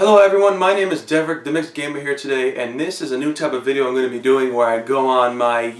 Hello everyone, my name is Deverick, the Mixed Gamer here today, and this is a new type of video I'm going to be doing where I go on my,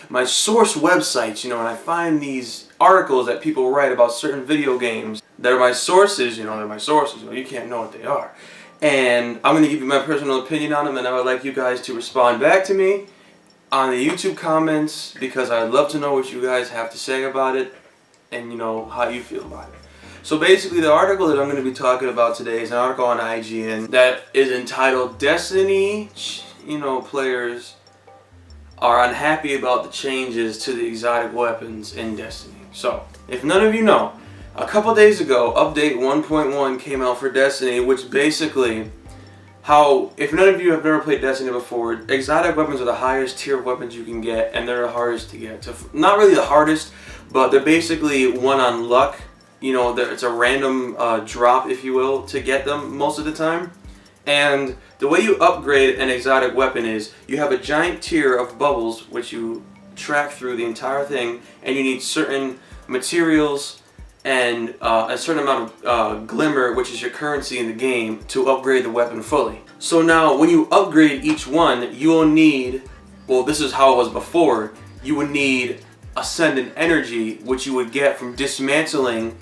my source websites, and I find these articles that people write about certain video games that are my sources, they're my sources, you can't know what they are. And I'm going to give you my personal opinion on them, and I would like you guys to respond back to me on the YouTube comments because I'd love to know what you guys have to say about it and, how you feel about it. So basically the article that I'm going to be talking about today is an article on IGN that is entitled Destiny, players are unhappy about the changes to the exotic weapons in Destiny. So, if none of you know, a couple days ago, update 1.1 came out for Destiny, which basically, if none of you have never played Destiny before, exotic weapons are the highest tier of weapons you can get, and they're the hardest to get. Not really the hardest, but they're basically one on luck. It's a random drop, if you will, to get them most of the time. And the way you upgrade an exotic weapon is you have a giant tier of bubbles which you track through the entire thing, and you need certain materials and a certain amount of glimmer, which is your currency in the game, to upgrade the weapon fully. So now when you upgrade each one, you will need, well, this is how it was before, you would need Ascendant Energy, which you would get from dismantling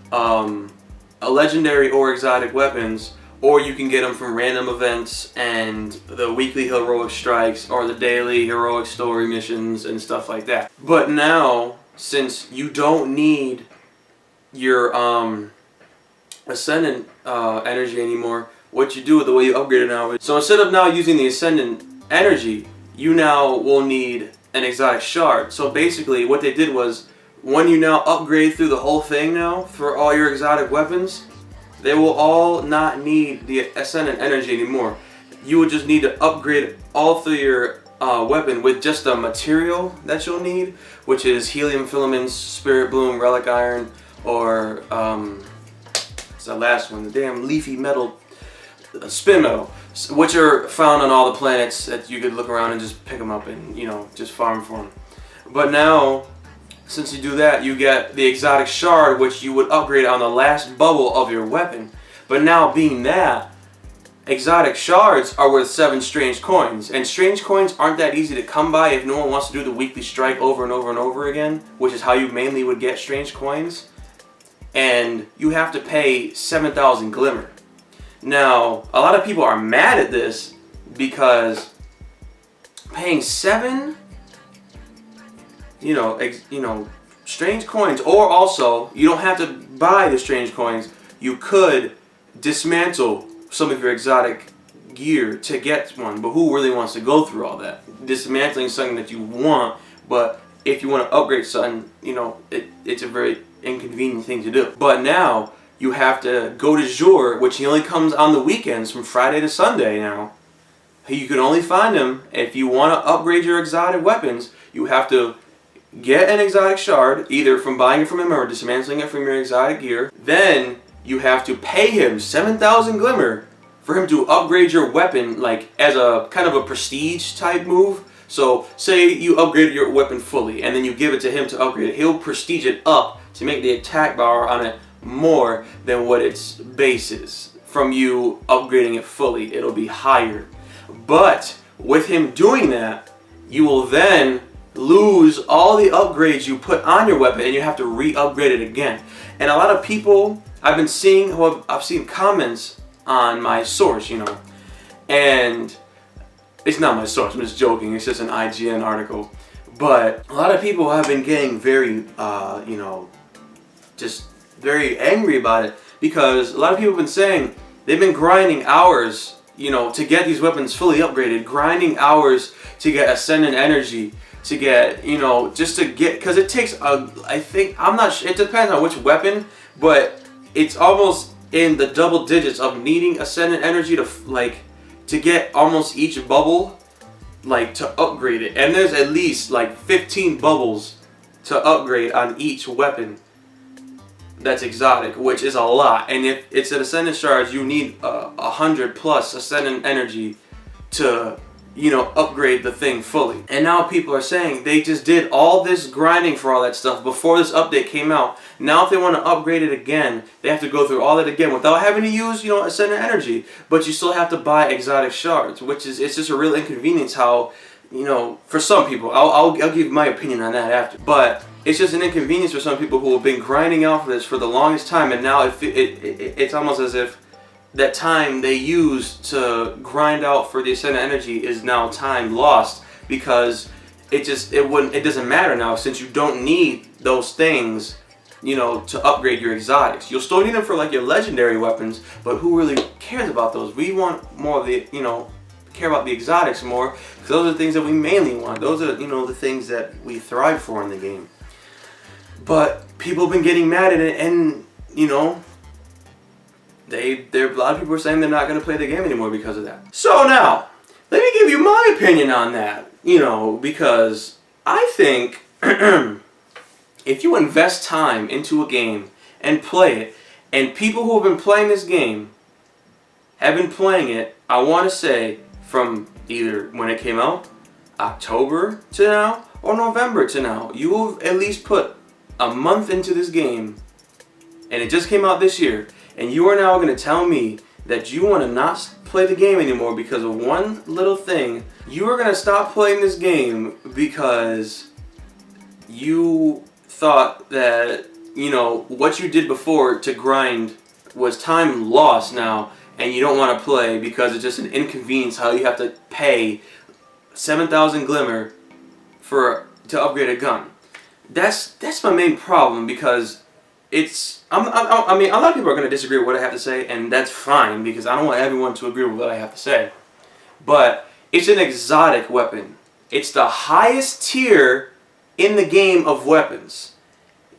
a legendary or exotic weapons, or you can get them from random events and the weekly heroic strikes or the daily heroic story missions and stuff like that. But now, since you don't need your Ascendant Energy anymore, what you do with the way you upgrade it now is, so instead of now using the Ascendant Energy, you now will need an exotic shard. So basically what they did was, when you now upgrade through the whole thing now for all your exotic weapons, they will all not need the Ascendant Energy anymore. You would just need to upgrade all through your weapon with just the material that you'll need, which is helium filaments, spirit bloom, relic iron, or it's the last one, the damn leafy metal, spin metal, which are found on all the planets that you could look around and just pick them up and just farm for them. But now, since you do that, you get the exotic shard, which you would upgrade on the last bubble of your weapon. But now, being that, exotic shards are worth 7 strange coins. And strange coins aren't that easy to come by if no one wants to do the weekly strike over and over and over again, which is how you mainly would get strange coins. And you have to pay 7,000 glimmer. Now, a lot of people are mad at this because paying 7 strange coins, or also you don't have to buy the strange coins, you could dismantle some of your exotic gear to get one, but who really wants to go through all that? Dismantling something that you want, but if you want to upgrade something, it's a very inconvenient thing to do. But now you have to go to Jour, which he only comes on the weekends from Friday to Sunday now. You can only find him if you want to upgrade your exotic weapons. You have to get an exotic shard, either from buying it from him or dismantling it from your exotic gear. Then you have to pay him 7,000 glimmer for him to upgrade your weapon, like as a kind of a prestige type move. So say you upgrade your weapon fully and then you give it to him to upgrade it. He'll prestige it up to make the attack bar on it more than what its base is. From you upgrading it fully, it'll be higher. But with him doing that, you will then lose all the upgrades you put on your weapon and you have to re-upgrade it again. And a lot of people I've seen comments on my source, and it's not my source, I'm just joking, it's just an IGN article. But a lot of people have been getting very, just very angry about it, because a lot of people have been saying they've been grinding hours, to get these weapons fully upgraded, grinding hours to get Ascendant Energy, to get, just to get, because it takes, I'm not sure, it depends on which weapon, but it's almost in the double digits of needing Ascendant Energy to get almost each bubble, to upgrade it. And there's at least 15 bubbles to upgrade on each weapon that's exotic, which is a lot. And if it's an Ascendant Shards, you need 100 plus Ascendant Energy to upgrade the thing fully. And now people are saying they just did all this grinding for all that stuff before this update came out. Now if they want to upgrade it again, they have to go through all that again without having to use, a center energy. But you still have to buy exotic shards, which is, it's just a real inconvenience how, for some people, I'll give my opinion on that after. But it's just an inconvenience for some people who have been grinding out for this for the longest time, and now it's almost as if that time they used to grind out for the ascendant energy is now time lost, because it doesn't matter now, since you don't need those things to upgrade your exotics. You'll still need them for like your legendary weapons, but who really cares about those? We want more of the care about the exotics more, because those are the things that we mainly want. Those are the things that we thrive for in the game. But people have been getting mad at it, and a lot of people are saying they're not going to play the game anymore because of that. So now, let me give you my opinion on that, because I think if you invest time into a game and play it, and people who have been playing this game have been playing it, I want to say, from either when it came out, October to now, or November to now, you will at least put a month into this game, and it just came out this year, and you are now going to tell me that you want to not play the game anymore because of one little thing. You are going to stop playing this game because you thought that, what you did before to grind was time lost now, and you don't want to play because it's just an inconvenience how you have to pay 7,000 glimmer to upgrade a gun. That's my main problem, because I mean, a lot of people are going to disagree with what I have to say, and that's fine, because I don't want everyone to agree with what I have to say. But it's an exotic weapon. It's the highest tier in the game of weapons.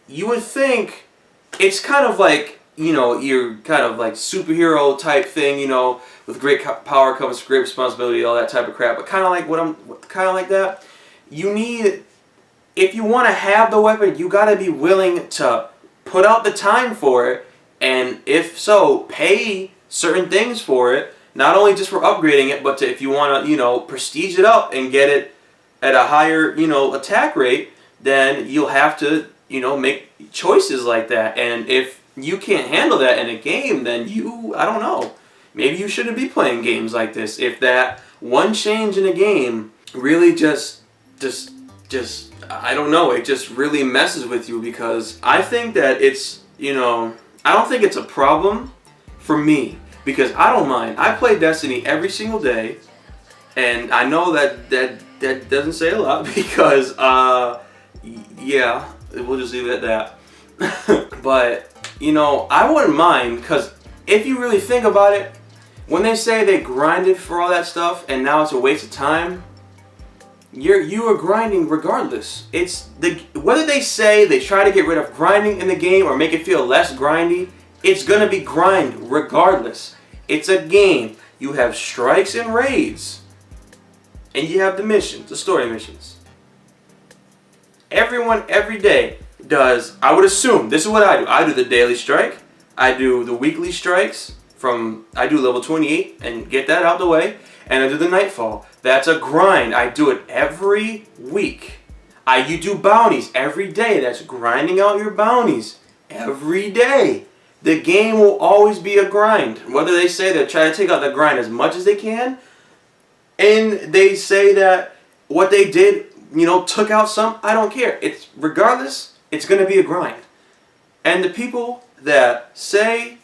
You would think it's kind of like, your kind of like superhero type thing, with great power comes great responsibility, all that type of crap. But kind of like that. You need, if you want to have the weapon, you got to be willing to put out the time for it, and if so, pay certain things for it, not only just for upgrading it, but if you want to, prestige it up and get it at a higher, attack rate, then you'll have to, make choices like that. And if you can't handle that in a game, then I don't know, maybe you shouldn't be playing games like this. If that one change in a game really just I don't know, it just really messes with you, because I think that it's, I don't think it's a problem for me, because I don't mind. I play Destiny every single day, and I know that doesn't say a lot, because, yeah, we'll just leave it at that. But, I wouldn't mind, because if you really think about it, when they say they grinded for all that stuff and now it's a waste of time, you are grinding regardless. Whether they say they try to get rid of grinding in the game or make it feel less grindy, it's gonna be grind regardless. It's a game. You have strikes and raids, and you have the missions, the story missions. Everyone every day does, I would assume, this is what I do. I do the daily strike, I do the weekly strikes I do level 28 and get that out the way, and I do the nightfall. That's a grind. I do it every week. You do bounties every day. That's grinding out your bounties every day. The game will always be a grind. Whether they say they're trying to take out the grind as much as they can, and they say that what they did, took out some, I don't care. Regardless, it's going to be a grind. And the people that say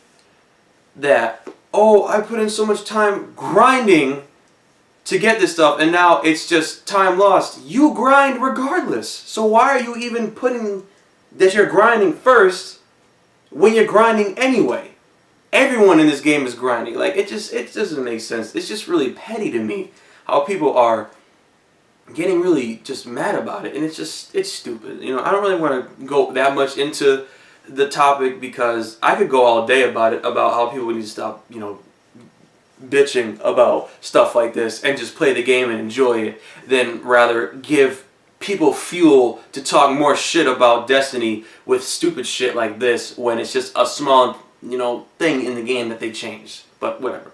that, oh, I put in so much time grinding to get this stuff, and now it's just time lost. You grind regardless. So why are you even putting that you're grinding first when you're grinding anyway? Everyone in this game is grinding. Like, it doesn't make sense. It's just really petty to me how people are getting really just mad about it, and it's stupid. I don't really want to go that much into the topic, because I could go all day about it, about how people need to stop, bitching about stuff like this and just play the game and enjoy it, than rather give people fuel to talk more shit about Destiny with stupid shit like this, when it's just a small, thing in the game that they changed. But whatever.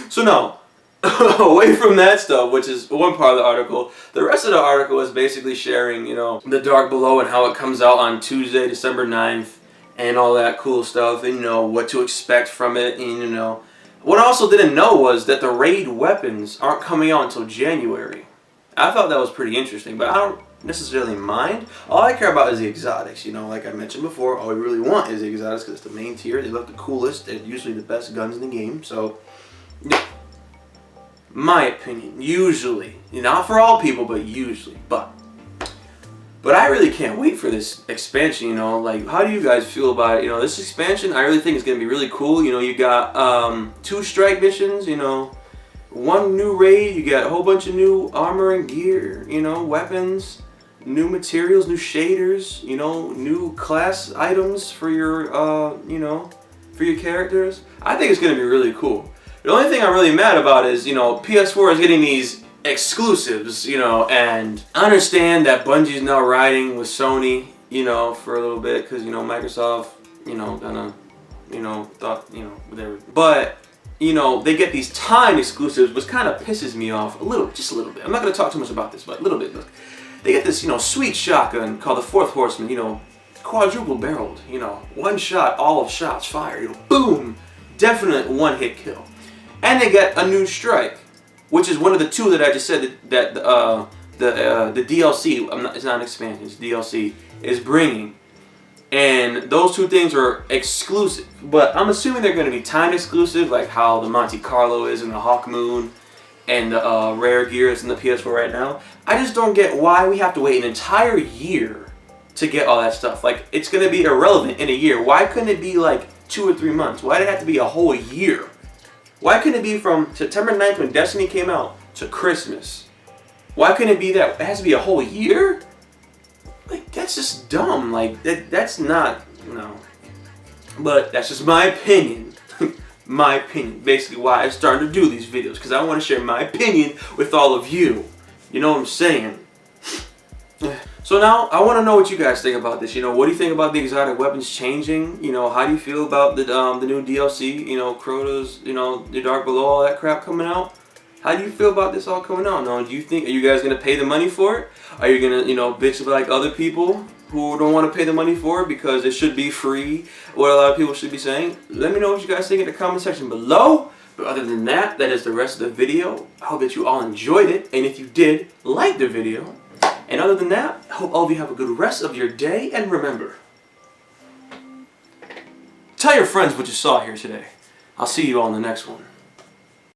So now, away from that stuff, which is one part of the article, the rest of the article is basically sharing, you know, the Dark Below and how it comes out on Tuesday, December 9th, and all that cool stuff, and, you know, what to expect from it, and, you know. What I also didn't know was that the raid weapons aren't coming out until January. I thought that was pretty interesting, but I don't necessarily mind. All I care about is the exotics, you know, like I mentioned before, all we really want is the exotics because it's the main tier, they look the coolest, they're usually the best guns in the game, so... my opinion, usually, not for all people, but usually, but I really can't wait for this expansion, you know, like, how do you guys feel about it? You know, this expansion, I really think is going to be really cool. You know, you got 2 strike missions, you know, 1 new raid, you got a whole bunch of new armor and gear, you know, weapons, new materials, new shaders, you know, new class items for your, you know, for your characters. I think it's going to be really cool. The only thing I'm really mad about is, you know, PS4 is getting these exclusives, you know, and I understand that Bungie's now riding with Sony, you know, for a little bit, because, you know, Microsoft, you know, gonna, you know, thought, you know, whatever. But, you know, they get these timed exclusives, which kind of pisses me off a little, just a little bit. I'm not gonna talk too much about this, but a little bit. Look, they get this, you know, sweet shotgun called the Fourth Horseman, you know, quadruple barreled, you know, 1 shot, all of shots fired, you know, boom, definite 1-hit kill. And they get a new strike, which is one of the 2 that I just said that the DLC, it's not an expansion, it's DLC, is bringing. And those 2 things are exclusive. But I'm assuming they're going to be time exclusive, like how the Monte Carlo is in the Hawk Moon and the rare gear is in the PS4 right now. I just don't get why we have to wait an entire year to get all that stuff. Like, it's going to be irrelevant in a year. Why couldn't it be like 2 or 3 months? Why did it have to be a whole year? Why couldn't it be from September 9th when Destiny came out to Christmas? Why couldn't it be that it has to be a whole year? Like, that's just dumb. Like, that's not, no. But that's just my opinion. My opinion. Basically why I'm starting to do these videos. Because I want to share my opinion with all of you. You know what I'm saying? So now, I want to know what you guys think about this. You know, what do you think about the exotic weapons changing? You know, how do you feel about the new DLC? You know, Crota's, you know, the Dark Below, all that crap coming out. How do you feel about this all coming out? Now, do you think, are you guys going to pay the money for it? Are you going to, you know, bitch like other people who don't want to pay the money for it because it should be free? What a lot of people should be saying. Let me know what you guys think in the comment section below. But other than that, that is the rest of the video. I hope that you all enjoyed it. And if you did, like the video. And other than that, I hope all of you have a good rest of your day, and remember, tell your friends what you saw here today. I'll see you all in the next one.